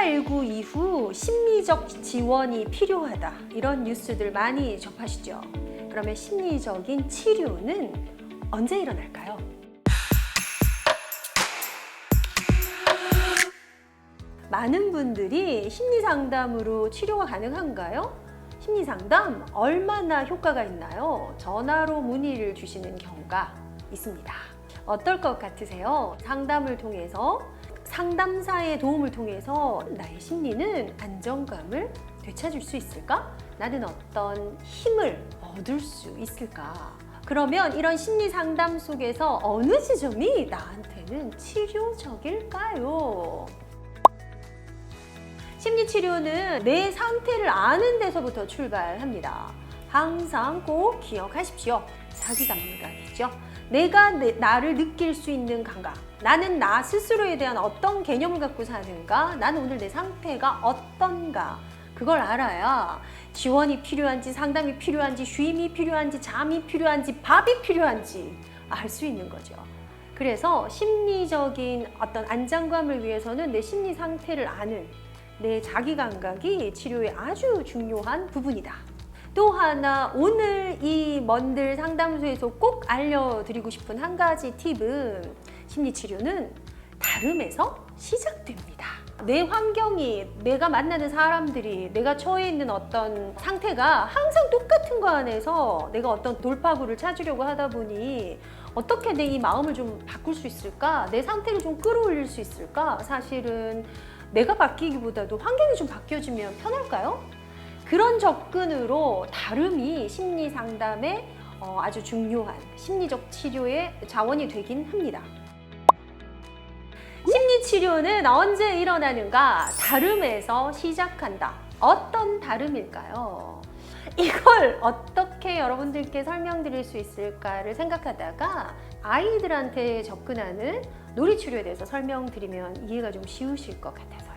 코로나19 이후 심리적 지원이 필요하다, 이런 뉴스들 많이 접하시죠. 그러면 심리적인 치료는 언제 일어날까요? 많은 분들이 심리상담으로 치료가 가능한가요? 심리상담 얼마나 효과가 있나요? 전화로 문의를 주시는 경우가 있습니다. 어떨 것 같으세요? 상담을 통해서, 상담사의 도움을 통해서 나의 심리는 안정감을 되찾을 수 있을까? 나는 어떤 힘을 얻을 수 있을까? 그러면 이런 심리 상담 속에서 어느 지점이 나한테는 치료적일까요? 심리치료는 내 상태를 아는 데서부터 출발합니다. 항상 꼭 기억하십시오. 자기 감각이죠. 내가 나를 느낄 수 있는 감각. 나는 나 스스로에 대한 어떤 개념을 갖고 사는가? 나는 오늘 내 상태가 어떤가? 그걸 알아야 지원이 필요한지, 상담이 필요한지, 쉼이 필요한지, 잠이 필요한지, 밥이 필요한지 알 수 있는 거죠. 그래서 심리적인 어떤 안정감을 위해서는 내 심리 상태를 아는 내 자기 감각이 치료에 아주 중요한 부분이다. 또 하나, 오늘 이 먼들 상담소에서 꼭 알려드리고 싶은 한 가지 팁은, 심리치료는 다름에서 시작됩니다. 내 환경이, 내가 만나는 사람들이, 내가 처해 있는 어떤 상태가 항상 똑같은 거 안에서 내가 어떤 돌파구를 찾으려고 하다 보니 어떻게 내 이 마음을 좀 바꿀 수 있을까? 내 상태를 좀 끌어올릴 수 있을까? 사실은 내가 바뀌기보다도 환경이 좀 바뀌어지면 편할까요? 그런 접근으로 다름이 심리 상담의 아주 중요한 심리적 치료의 자원이 되긴 합니다. 심리 치료는 언제 일어나는가? 다름에서 시작한다. 어떤 다름일까요? 이걸 어떻게 여러분들께 설명드릴 수 있을까를 생각하다가 아이들한테 접근하는 놀이치료에 대해서 설명드리면 이해가 좀 쉬우실 것 같아서요.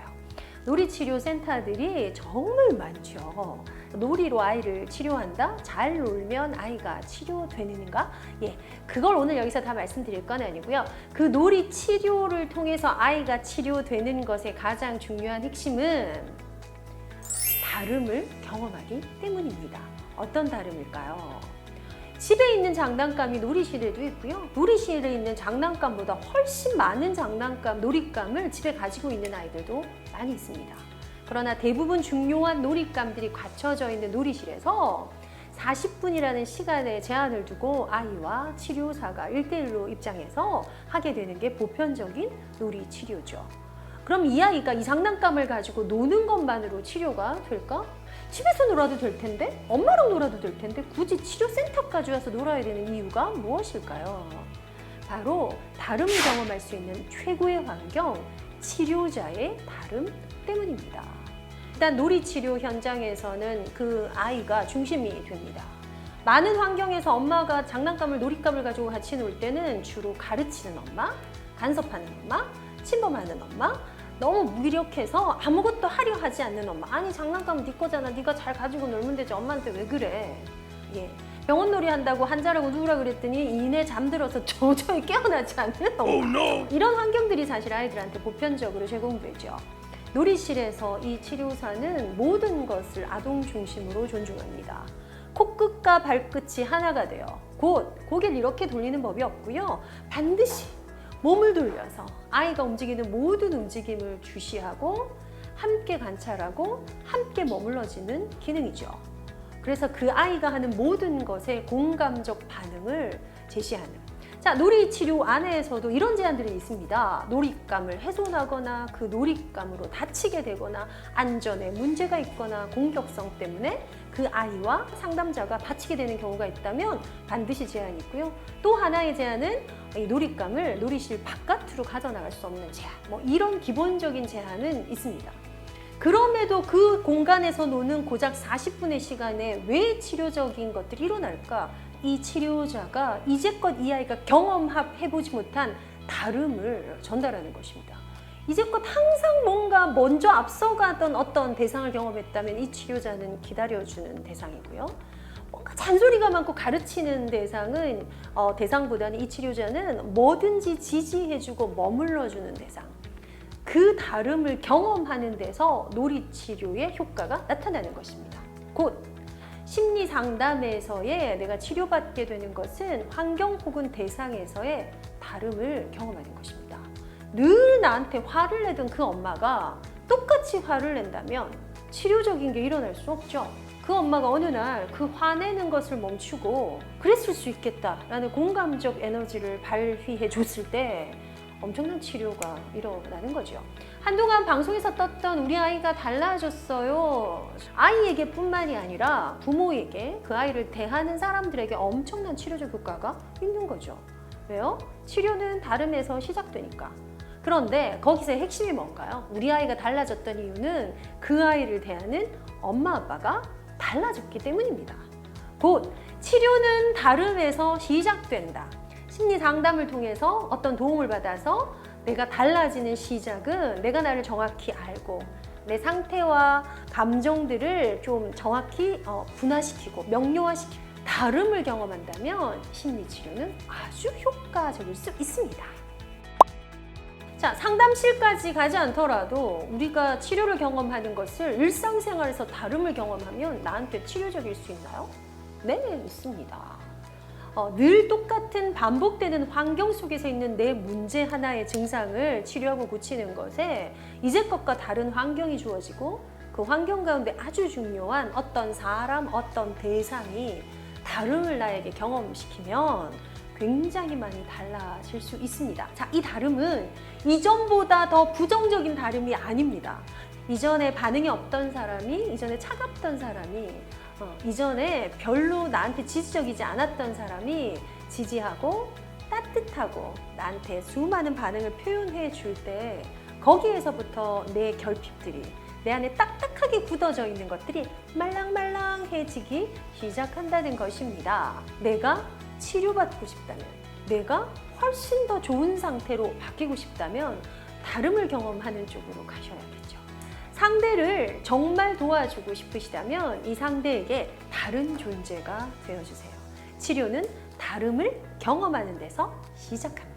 놀이치료 센터들이 정말 많죠. 놀이로 아이를 치료한다? 잘 놀면 아이가 치료되는가? 예, 그걸 오늘 여기서 다 말씀드릴 건 아니고요. 그 놀이치료를 통해서 아이가 치료되는 것의 가장 중요한 핵심은 다름을 경험하기 때문입니다. 어떤 다름일까요? 집에 있는 장난감이 놀이실에도 있고요. 놀이실에 있는 장난감보다 훨씬 많은 장난감, 놀잇감을 집에 가지고 있는 아이들도 많이 있습니다. 그러나 대부분 중요한 놀잇감들이 갖춰져 있는 놀이실에서 40분이라는 시간에 제한을 두고 아이와 치료사가 1대1로 입장해서 하게 되는 게 보편적인 놀이치료죠. 그럼 이 아이가 이 장난감을 가지고 노는 것만으로 치료가 될까? 집에서 놀아도 될 텐데? 엄마랑 놀아도 될 텐데? 굳이 치료센터까지 와서 놀아야 되는 이유가 무엇일까요? 바로 다름을 경험할 수 있는 최고의 환경, 치료자의 다름 때문입니다. 일단 놀이치료 현장에서는 그 아이가 중심이 됩니다. 많은 환경에서 엄마가 장난감을, 놀잇감을 가지고 같이 놀 때는 주로 가르치는 엄마, 간섭하는 엄마, 침범하는 엄마, 너무 무기력해서 아무것도 하려 하지 않는 엄마. 아니, 장난감은 네 거잖아. 네가 잘 가지고 놀면 되지. 엄마한테 왜 그래? 예. 병원놀이 한다고 한자라고 누우라 그랬더니 이내 잠들어서 도저히 깨어나지 않는 엄마. Oh, no. 이런 환경들이 사실 아이들한테 보편적으로 제공되죠. 놀이실에서 이 치료사는 모든 것을 아동 중심으로 존중합니다. 코끝과 발끝이 하나가 돼요. 곧 고개를 이렇게 돌리는 법이 없고요. 반드시 몸을 돌려서 아이가 움직이는 모든 움직임을 주시하고 함께 관찰하고 함께 머물러지는 기능이죠. 그래서 그 아이가 하는 모든 것에 공감적 반응을 제시하는. 자, 놀이치료 안에서도 이런 제한들이 있습니다. 놀잇감을 훼손하거나 그 놀잇감으로 다치게 되거나 안전에 문제가 있거나 공격성 때문에 그 아이와 상담자가 다치게 되는 경우가 있다면 반드시 제한이 있고요. 또 하나의 제한은 이 놀잇감을 놀이실 바깥으로 가져나갈 수 없는 제한. 이런 기본적인 제한은 있습니다. 그럼에도 그 공간에서 노는 고작 40분의 시간에 왜 치료적인 것들이 일어날까? 이 치료자가 이제껏 이 아이가 경험해보지 못한 다름을 전달하는 것입니다. 이제껏 항상 뭔가 먼저 앞서가던 어떤 대상을 경험했다면 이 치료자는 기다려주는 대상이고요. 뭔가 잔소리가 많고 가르치는 대상은 대상보다는 이 치료자는 뭐든지 지지해주고 머물러주는 대상. 그 다름을 경험하는 데서 놀이치료의 효과가 나타나는 것입니다. 곧 심리 상담에서의 내가 치료받게 되는 것은 환경 혹은 대상에서의 다름을 경험하는 것입니다. 늘 나한테 화를 내던 그 엄마가 똑같이 화를 낸다면 치료적인 게 일어날 수 없죠. 그 엄마가 어느 날 그 화내는 것을 멈추고 그랬을 수 있겠다라는 공감적 에너지를 발휘해 줬을 때 엄청난 치료가 일어나는 거죠. 한동안 방송에서 떴던 우리 아이가 달라졌어요. 아이에게 뿐만이 아니라 부모에게 그 아이를 대하는 사람들에게 엄청난 치료적 효과가 있는 거죠. 왜요? 치료는 다름에서 시작되니까. 그런데 거기서 핵심이 뭔가요? 우리 아이가 달라졌던 이유는 그 아이를 대하는 엄마 아빠가 달라졌기 때문입니다. 곧 치료는 다름에서 시작된다. 심리 상담을 통해서 어떤 도움을 받아서 내가 달라지는 시작은 내가 나를 정확히 알고 내 상태와 감정들을 좀 정확히 분화시키고 명료화시키고 다름을 경험한다면 심리치료는 아주 효과적일 수 있습니다. 자, 상담실까지 가지 않더라도 우리가 치료를 경험하는 것을 일상생활에서 다름을 경험하면 나한테 치료적일 수 있나요? 네, 있습니다. 늘 똑같은 반복되는 환경 속에서 있는 내 문제 하나의 증상을 치료하고 고치는 것에 이제껏과 다른 환경이 주어지고 그 환경 가운데 아주 중요한 어떤 사람, 어떤 대상이 다름을 나에게 경험시키면 굉장히 많이 달라질 수 있습니다. 자, 이 다름은 이전보다 더 부정적인 다름이 아닙니다. 이전에 반응이 없던 사람이, 이전에 차갑던 사람이, 이전에 별로 나한테 지지적이지 않았던 사람이 지지하고 따뜻하고 나한테 수많은 반응을 표현해 줄 때 거기에서부터 내 결핍들이 내 안에 딱딱하게 굳어져 있는 것들이 말랑말랑해지기 시작한다는 것입니다. 내가 치료받고 싶다면, 내가 훨씬 더 좋은 상태로 바뀌고 싶다면 다름을 경험하는 쪽으로 가셔야겠죠. 상대를 정말 도와주고 싶으시다면 이 상대에게 다른 존재가 되어주세요. 치료는 다름을 경험하는 데서 시작합니다.